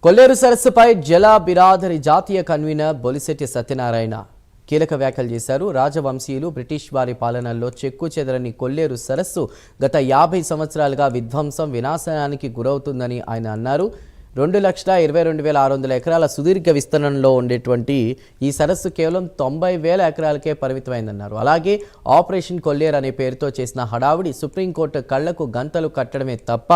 కొల్లేరు సరస్సుపై జల బిరాదరి జాతీయ కన్వీనర్ బొలిశెట్టి సత్యనారాయణ కీలక వ్యాఖ్యలు చేశారు. రాజవంశీయులు బ్రిటిష్ వారి పాలనలో చెక్కు చెదరని కొల్లేరు సరస్సు గత 50 సంవత్సరాలుగా విధ్వంసం వినాశనానికి గురవుతుందని ఆయన అన్నారు. 2,22,600 ఎకరాల సుదీర్ఘ విస్తరణలో ఉండేటువంటి ఈ సరస్సు కేవలం 90,000 ఎకరాలకే పరిమితమైందన్నారు. అలాగే ఆపరేషన్ కొల్లేరు అనే పేరుతో చేసిన హడావుడి సుప్రీంకోర్టు కళ్లకు గంతలు కట్టడమే తప్ప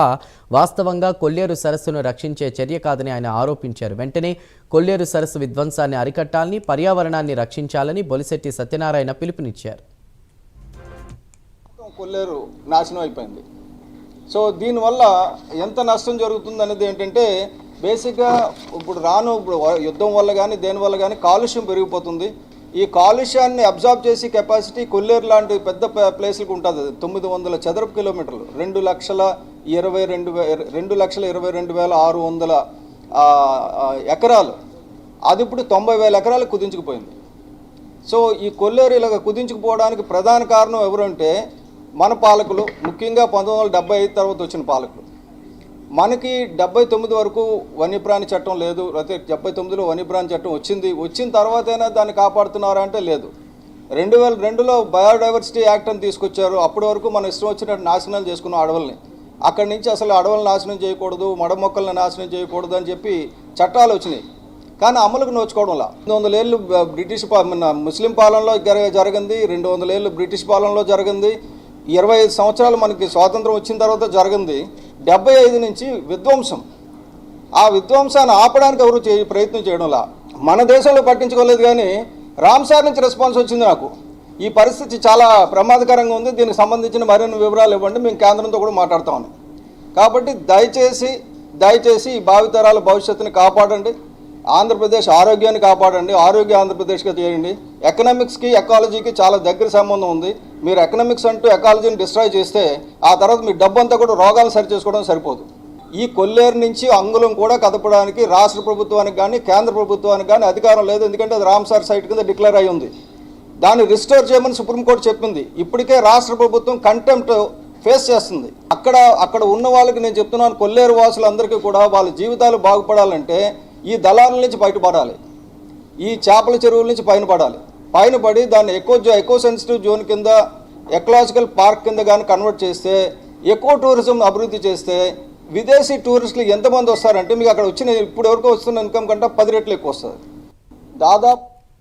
వాస్తవంగా కొల్లేరు సరస్సును రక్షించే చర్య కాదని ఆయన ఆరోపించారు. వెంటనే కొల్లేరు సరస్సు విధ్వంసాన్ని అరికట్టాలని, పర్యావరణాన్ని రక్షించాలని బొలిశెట్టి సత్యనారాయణ పిలుపునిచ్చారు. కొల్లేరు నాశనం అయిపోయింది. సో దీనివల్ల ఎంత నష్టం జరుగుతుంది అనేది ఏంటంటే బేసిక్గా ఇప్పుడు యుద్ధం వల్ల కానీ దేనివల్ల కానీ కాలుష్యం పెరిగిపోతుంది. ఈ కాలుష్యాన్ని అబ్జార్బ్ చేసి కెపాసిటీ కొల్లేరు లాంటి పెద్ద ప్లేస్లకు ఉంటుంది. 900 చదరపు కిలోమీటర్లు, 2,22,600 ఎకరాలు. అది ఇప్పుడు 90,000 ఎకరాలు కుదించుకుపోయింది. సో ఈ కొల్లేరు ఇలాగ కుదించుకుపోవడానికి ప్రధాన కారణం ఎవరంటే మన పాలకులు, ముఖ్యంగా 1975 తర్వాత వచ్చిన పాలకులు. మనకి 79 వరకు వన్యప్రాణి చట్టం లేదు, లేకపోతే 79లో వన్యప్రాణి చట్టం వచ్చిన తర్వాతైనా దాన్ని కాపాడుతున్నారా అంటే లేదు. 2002లో బయోడైవర్సిటీ యాక్ట్ అని తీసుకొచ్చారు. అప్పటి వరకు మనం ఇష్టం వచ్చినట్టు నాశనం చేసుకున్నాం అడవుల్ని. అక్కడి నుంచి అసలు అడవులను నాశనం చేయకూడదు, మడ మొక్కలను నాశనం చేయకూడదు అని చెప్పి చట్టాలు వచ్చినాయి. కానీ అమలుకు నోచుకోవడంలా 200 ఏళ్ళు బ్రిటిష్ ముస్లిం పాలనలో జరిగింది, 200 ఏళ్ళు బ్రిటిష్ పాలనలో జరిగింది, 25 సంవత్సరాలు మనకి స్వాతంత్రం వచ్చిన తర్వాత జరిగింది. 75 నుంచి విధ్వంసం. ఆ విధ్వంసాన్ని ఆపడానికి ఎవరు ప్రయత్నం చేయడంలా. మన దేశంలో పట్టించుకోలేదు, కానీ రామ్సార్ నుంచి రెస్పాన్స్ వచ్చింది. నాకు ఈ పరిస్థితి చాలా ప్రమాదకరంగా ఉంది, దీనికి సంబంధించిన మరిన్ని వివరాలు ఇవ్వండి, మేము కేంద్రంతో కూడా మాట్లాడతామని. కాబట్టి దయచేసి ఈ భావితరాల భవిష్యత్తుని కాపాడండి, ఆంధ్రప్రదేశ్ ఆరోగ్యాన్ని కాపాడండి, ఆరోగ్య ఆంధ్రప్రదేశ్గా చేయండి. ఎకనామిక్స్కి ఎకాలజీకి చాలా దగ్గర సంబంధం ఉంది. మీరు ఎకనామిక్స్ అంటూ ఎకాలజీని డిస్ట్రాయ్ చేస్తే ఆ తర్వాత మీ డబ్బంతా కూడా రోగాలు సరి చేసుకోవడం సరిపోదు. ఈ కొల్లేరు నుంచి అంగుళం కూడా కదపడానికి రాష్ట్ర ప్రభుత్వానికి కానీ కేంద్ర ప్రభుత్వానికి కానీ అధికారం లేదు. ఎందుకంటే అది రామ్సార్ సైట్ కింద డిక్లేర్ అయి ఉంది. దాన్ని రిస్టోర్ చేయమని సుప్రీంకోర్టు చెప్పింది. ఇప్పటికే రాష్ట్ర ప్రభుత్వం కంటెంప్ట్ ఫేస్ చేస్తుంది. అక్కడ ఉన్న వాళ్ళకి నేను చెప్తున్నాను, కొల్లేరు వాసులందరికీ కూడా వాళ్ళ జీవితాలు బాగుపడాలంటే ఈ దళారుల నుంచి బయటపడాలి, ఈ చేపల చెరువుల నుంచి పైన పడి దాన్ని ఎకో సెన్సిటివ్ జోన్ కింద, ఎకలాజికల్ పార్క్ కింద కానీ కన్వర్ట్ చేస్తే, ఎకో టూరిజం అభివృద్ధి చేస్తే విదేశీ టూరిస్టులు ఎంతమంది వస్తారంటే మీకు అక్కడ వచ్చిన ఇప్పుడు వరకు వస్తున్న ఇన్కమ్ కంటే 10 రెట్లు ఎక్కువ వస్తుంది. దాదాపు